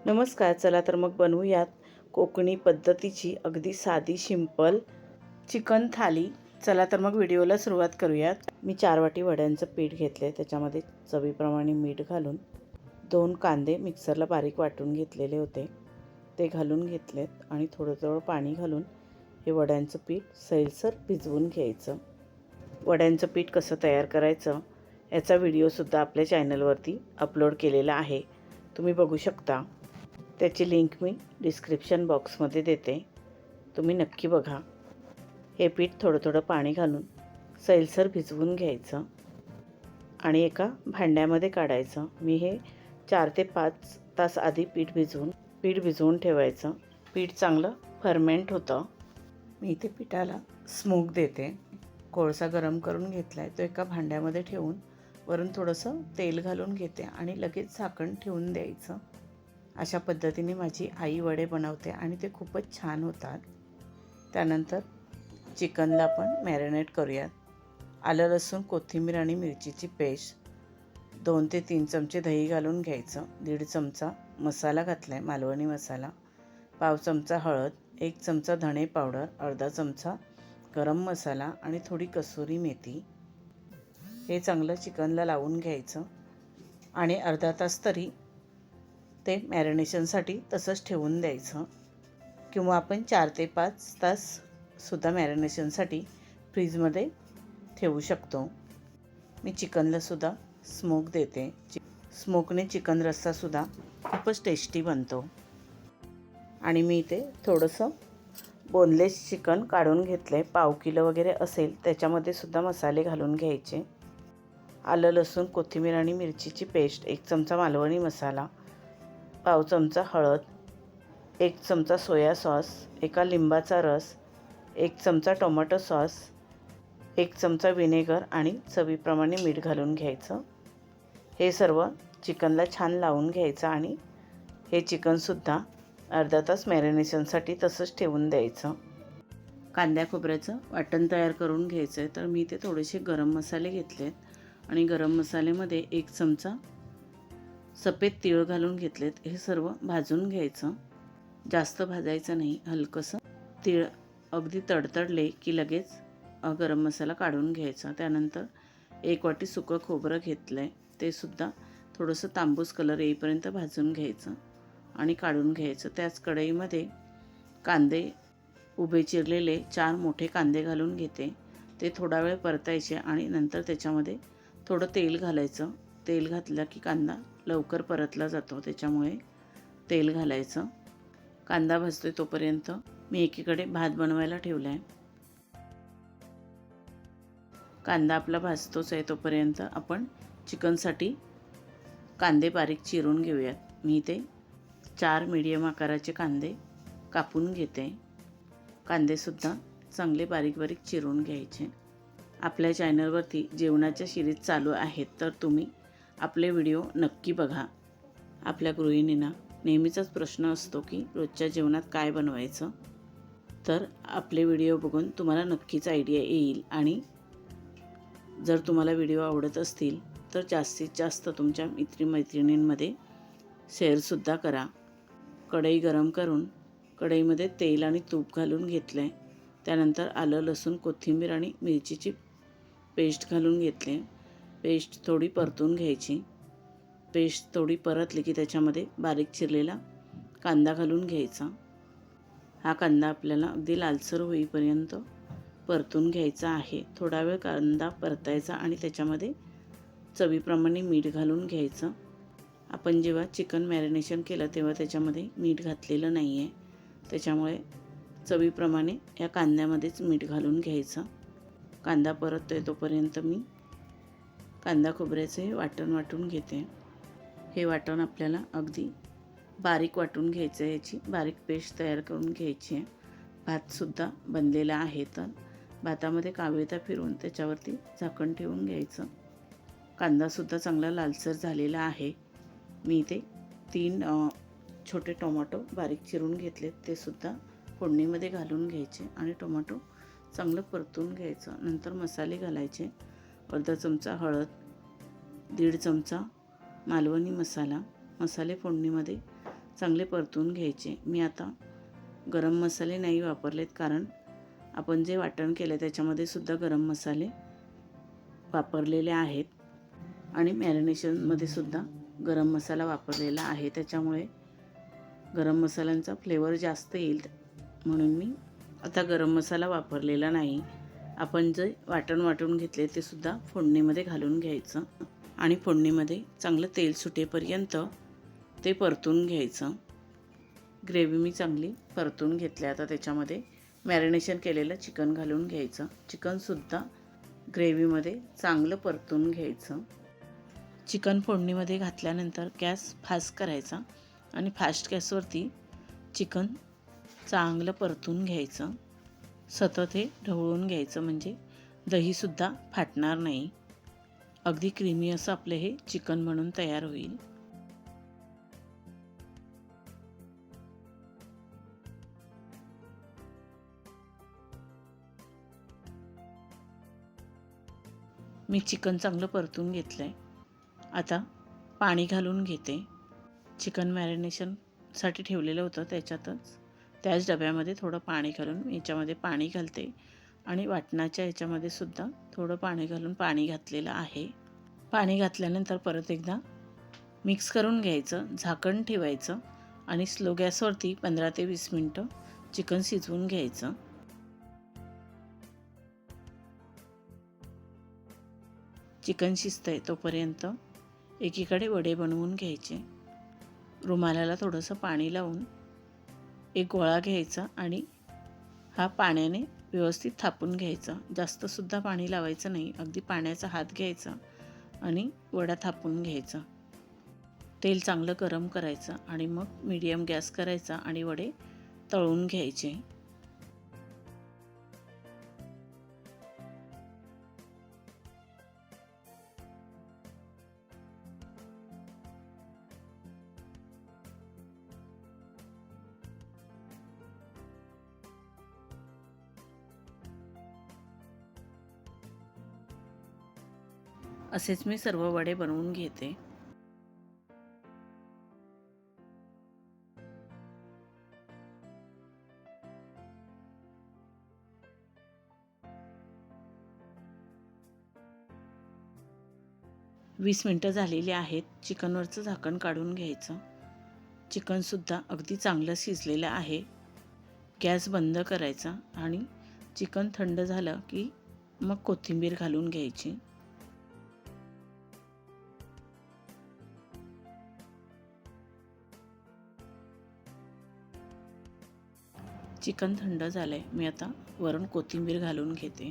नमस्कार. चला तर मग बनवूयात कोकणी पद्धतीची अगदी साधी सिंपल चिकन थाली. चला तर मग व्हिडिओला सुरुवात करूयात. मी 4 वाटी वड्यांचं पीठ घेतले. त्याच्यामध्ये चवीप्रमाणे मीठ घालून 2 कांदे मिक्सरला बारीक वाटून घेतलेले होते, ते घालून घेतलेत आणि थोडं पाणी घालून हे वड्यांचं पीठ सैलसर भिजवून घ्यायचं. वड्यांचं पीठ कसं तयार करायचं याचा व्हिडिओसुद्धा आपल्या चॅनलवरती अपलोड केलेला आहे, तुम्ही बघू शकता. त्याची लिंक मी डिस्क्रिप्शन बॉक्समध्ये देते, तुम्ही नक्की बघा. हे पीठ थोडं पाणी घालून सैलसर भिजवून घ्यायचं आणि एका भांड्यामध्ये काढायचं. मी हे 4 ते 5 तास आधी पीठ भिजवून ठेवायचं. पीठ चांगलं फर्मेंट होतं. मी इथे पिठाला स्मोक देते. कोळसा गरम करून घेतला आहे, तो एका भांड्यामध्ये ठेवून वरून थोडंसं तेल घालून घेते आणि लगेच झाकण ठेवून द्यायचं. अशा पद्धतीने माझी आई वडे बनवते आणि ते खूपच छान होतात. त्यानंतर चिकनला आपण मॅरिनेट करूयात. आलं, लसूण, कोथिंबीर आणि मिरचीची पेस्ट, 2 ते 3 चमचे दही घालून घ्यायचं. 1.5 चमचा मसाला घातला आहे, मालवणी मसाला. पाव चमचा हळद, 1 चमचा धणे पावडर, अर्धा चमचा गरम मसाला आणि थोडी कसुरी मेथी. हे चांगलं चिकनला लावून घ्यायचं आणि अर्धा तास तरी ते मॅरिनेशनसाठी तसंच ठेवून द्यायचं, किंवा आपण 4 ते 5 ताससुद्धा मॅरिनेशनसाठी फ्रीजमध्ये ठेवू शकतो. मी चिकनलासुद्धा स्मोक देते. स्मोकने चिकन रस्सासुद्धा खूपच टेस्टी बनतो. आणि मी इथे थोडंसं बोनलेस चिकन काढून घेतलं आहे. पाव किलो वगैरे असेल त्याच्यामध्ये सुद्धा मसाले घालून घ्यायचे. आलं, लसूण, कोथिंबीर आणि मिरचीची पेस्ट, 1 चमचा मालवणी मसाला, पाव चमचा हळद, 1 चमचा सोया सॉस, एका लिंबाचा रस, 1 चमचा टोमॅटो सॉस, 1 चमचा व्हिनेगर आणि चवीप्रमाणे मीठ घालून घ्यायचं. हे सर्व चिकनला छान लावून घ्यायचं आणि हे चिकनसुद्धा अर्धा तास मॅरिनेशनसाठी तसंच ठेवून द्यायचं. कांद्या खोबऱ्याचं वाटण तयार करून घ्यायचं आहे. तर मी इथे थोडेसे गरम मसाले घेतलेत आणि गरम मसाल्यामध्ये 1 चमचा सफेद तीळ घालून घेतलेत. हे सर्व भाजून घ्यायचं, जास्त भाजायचं नाही. हलकंसं तीळ अगदी तडतडले की लगेच गरम मसाला काढून घ्यायचा. त्यानंतर 1 वाटी सुकं खोबरं घेतलं आहे, ते सुद्धा थोडंसं तांबूस कलर येईपर्यंत भाजून घ्यायचं आणि काढून घ्यायचं. त्याच कढईमध्ये कांदे उभे चिरलेले 4 मोठे कांदे घालून घेते. ते थोडा वेळ परतायचे आणि नंतर त्याच्यामध्ये थोडं तेल घालायचं. तेल घातलं की कांदा लवकर परतला जातो, त्याच्यामुळे तेल घालायचं. कांदा भाजतोय तोपर्यंत मी एकीकडे भात बनवायला ठेवला आहे. कांदा आपला भाजतोच आहे तोपर्यंत आपण चिकनसाठी कांदे बारीक चिरून घेऊयात. मी इथे 4 मीडियम आकाराचे कांदे कापून घेते. कांदेसुद्धा चांगले बारीक चिरून घ्यायचे. आपल्या चॅनलवरती जेवणाच्या सिरीज चालू आहेत, तर तुम्ही आपले व्हिडिओ नक्की बघा. आपल्या गृहिणींना नेहमीचाच प्रश्न असतो की रोजच्या जेवणात काय बनवायचं. तर आपले व्हिडिओ बघून तुम्हाला नक्कीच आयडिया येईल आणि जर तुम्हाला व्हिडिओ आवडत असतील तर जास्तीत जास्त तुमच्या मित्रमैत्रिणींमध्ये शेअरसुद्धा करा. कढई गरम करून कढईमध्ये तेल आणि तूप घालून घेतलं आहे. त्यानंतर आलं, लसूण, कोथिंबीर आणि मिरचीची पेस्ट घालून घेतले. पेस्ट थोडी परतून घ्यायची. पेस्ट थोडी परतली की त्याच्यामध्ये बारीक चिरलेला कांदा घालून घ्यायचा. हा कांदा आपल्याला अगदी लालसर होईपर्यंत परतून घ्यायचा आहे. थोडा वेळ कांदा परतायचा आणि त्याच्यामध्ये चवीप्रमाणे मीठ घालून घ्यायचं. आपण जेव्हा चिकन मॅरिनेशन केलं तेव्हा त्याच्यामध्ये मीठ घातलेलं नाही आहे, त्याच्यामुळे चवीप्रमाणे या कांद्यामध्येच मीठ घालून घ्यायचं. कांदा परततोय तोपर्यंत मी कांदा खोबऱ्याचं हे वाटून घेते. हे वाटण आपल्याला अगदी बारीक वाटून घ्यायचं आहे. याची बारीक पेस्ट तयार करून घ्यायची आहे. भातसुद्धा बनलेला आहे, तर भातामध्ये कावेता फिरवून त्याच्यावरती झाकण ठेवून घ्यायचं. कांदासुद्धा चांगला लालसर झालेला आहे. मी इथे 3 छोटे टोमॅटो बारीक चिरून घेतलेत, ते सुद्धा फोडणीमध्ये घालून घ्यायचे आणि टोमॅटो चांगलं परतून घ्यायचं. नंतर मसाले घालायचे. अर्धा चमचा हळद, 1.5 चमचा मालवणी मसाला. मसाले फोडणीमध्ये चांगले परतून घ्यायचे. मी आता गरम मसाले नाही वापरलेत, कारण आपण जे वाटण केलं त्याच्यामध्ये सुद्धा गरम मसाले वापरलेले आहेत आणि मॅरिनेशनमध्ये सुद्धा गरम मसाला वापरलेला आहे. त्याच्यामुळे गरम मसाल्यांचा फ्लेवर जास्त येईल, म्हणून मी आता गरम मसाला वापरलेला नाही. आपण जे वाटण वाटून घेतले ते सुद्धा फोडणीमध्ये घालून घ्यायचं आणि फोडणीमध्ये चांगलं तेल सुटेपर्यंत ते परतून घ्यायचं. ग्रेव्ही मी चांगली परतून घेतली. आता त्याच्यामध्ये मॅरिनेशन केलेलं चिकन घालून घ्यायचं. चिकनसुद्धा ग्रेव्हीमध्ये चांगलं परतून घ्यायचं. चिकन फोडणीमध्ये घातल्यानंतर गॅस फास्ट करायचा आणि फास्ट गॅसवरती चिकन चांगलं परतून घ्यायचं. सतत हे ढवळून घ्यायचं, म्हणजे दहीसुद्धा फाटणार नाही. अगदी क्रीमी असं आपलं हे चिकन बनून तयार होईल. मी चिकन चांगलं परतून घेतलं आहे. आता पाणी घालून घेते. चिकन मॅरिनेशनसाठी ठेवलेलं होतं त्याच डब्यामध्ये थोडं पाणी घालून याच्यामध्ये पाणी घालते आणि वाटणाच्या याच्यामध्ये सुद्धा थोडं पाणी घालून पाणी घातलेलं आहे. पाणी घातल्यानंतर परत एकदा मिक्स करून घ्यायचं, झाकण ठेवायचं आणि स्लो गॅसवरती 15 ते 20 मिनटं चिकन शिजवून घ्यायचं. चिकन शिजतंय तोपर्यंत एकीकडे वडे बनवून घ्यायचे. रुमालाला थोडंसं पाणी लावून एक गोळा घ्यायचा आणि हा पाण्याने व्यवस्थित थापून घ्यायचा. जास्तसुद्धा पाणी लावायचं नाही, अगदी पाण्याचा हात घ्यायचा आणि वडा थापून घ्यायचा. तेल चांगलं गरम करायचं आणि मग मीडियम गॅस करायचा आणि वडे तळून घ्यायचे. असेच मी सर्व वडे बनवून घेते. वीस मिनटं झालेली आहेत. चिकनवरचं झाकण काढून घ्यायचं. चिकनसुद्धा अगदी चांगलं शिजलेलं आहे. गॅस बंद करायचा आणि चिकन थंड झालं की मग कोथिंबीर घालून घ्यायची. चिकन थंड झालं आहे. मी आता वरून कोथिंबीर घालून घेते.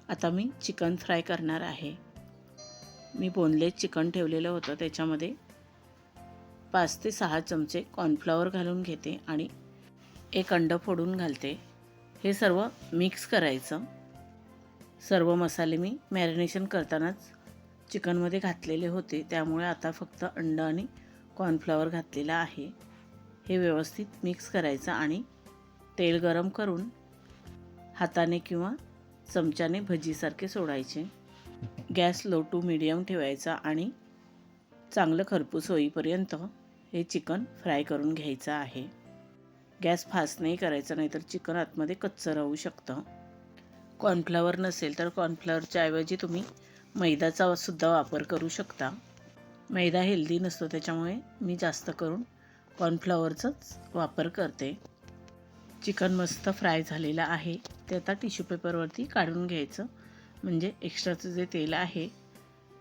आता मी चिकन फ्राय करणार आहे. मी बोनलेस चिकन ठेवलेलं होतं, त्याच्यामध्ये 5 ते 6 चमचे कॉर्नफ्लॉवर घालून घेते आणि एक अंडं फोडून घालते. हे सर्व मिक्स करायचं. सर्व मसाले मी मॅरिनेशन करतानाच चिकनमध्ये घातलेले होते, त्यामुळे आता फक्त अंडं आणि कॉर्नफ्लॉवर घातलेलं आहे. हे व्यवस्थित मिक्स करायचं आणि तेल गरम करून हाताने किंवा चमच्याने भजीसारखे सोडायचे. गॅस लो टू मीडियम ठेवायचा आणि चांगलं खरपूस होईपर्यंत हे चिकन फ्राय करून घ्यायचं आहे. गॅस फास्ट नाही करायचा, नाहीतर चिकन आतमध्ये कच्चं राहू शकतं. कॉर्नफ्लॉवर नसेल तर कॉर्नफ्लॉवरच्या ऐवजी तुम्ही मैदाचा सुद्धा वापर करू शकता. मैदा हेल्दी नसतो, त्याच्यामुळे मी जास्त करून कॉर्नफ्लॉवरचाच वापर करते. चिकन मस्त फ्राय झालेलं आहे. ते आता टिश्यू पेपरवरती काढून घ्यायचं, म्हणजे एक्स्ट्राचं जे तेल आहे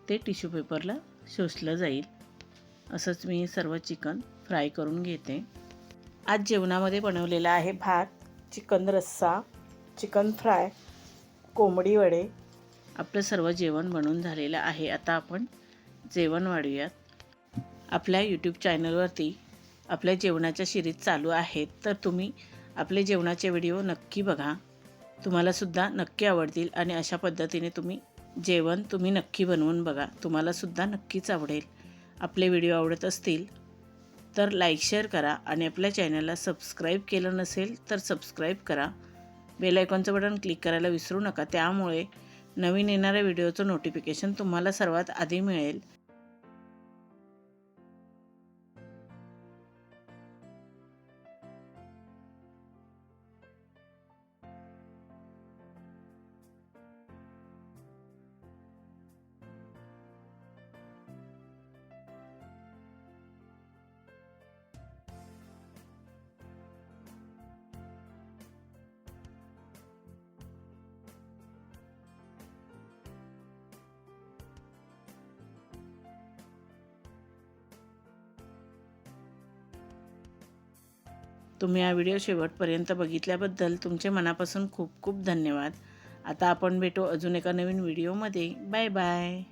ते टिश्यू पेपरला शोषलं जाईल. असंच मी सर्व चिकन फ्राय करून घेते. आज जेवणामध्ये बनवलेला आहे भात, चिकन रस्सा, चिकन फ्राय, कोंबडी वडे. आपलं सर्व जेवण बनवून झालेलं आहे. आता आपण जेवण वाढूयात. आपल्या यूट्यूब चॅनलवरती आपल्या जेवणाच्या सिरीज चालू आहेत, तर तुम्ही आपले जेवणाचे व्हिडिओ नक्की बघा. तुम्हालासुद्धा नक्की आवडतील आणि अशा पद्धतीने जेवण तुम्ही नक्की बनवून बघा. तुम्हालासुद्धा नक्कीच आवडेल. आपले व्हिडिओ आवडत असतील तर लाईक शेअर करा आणि आपल्या चॅनलला सबस्क्राईब केलं नसेल तर सबस्क्राईब करा. बेल आयकॉनचं बटन क्लिक करायला विसरू नका, त्यामुळे नवीन येणाऱ्या व्हिडिओचं नोटिफिकेशन तुम्हाला सर्वात आधी मिळेल. तुम्ही हा व्हिडिओ शेवटपर्यंत बघितल्याबद्दल तुमचे मनापासून खूप खूप धन्यवाद. आता आपण भेटू अजून एका नवीन व्हिडिओमध्ये. Bye bye.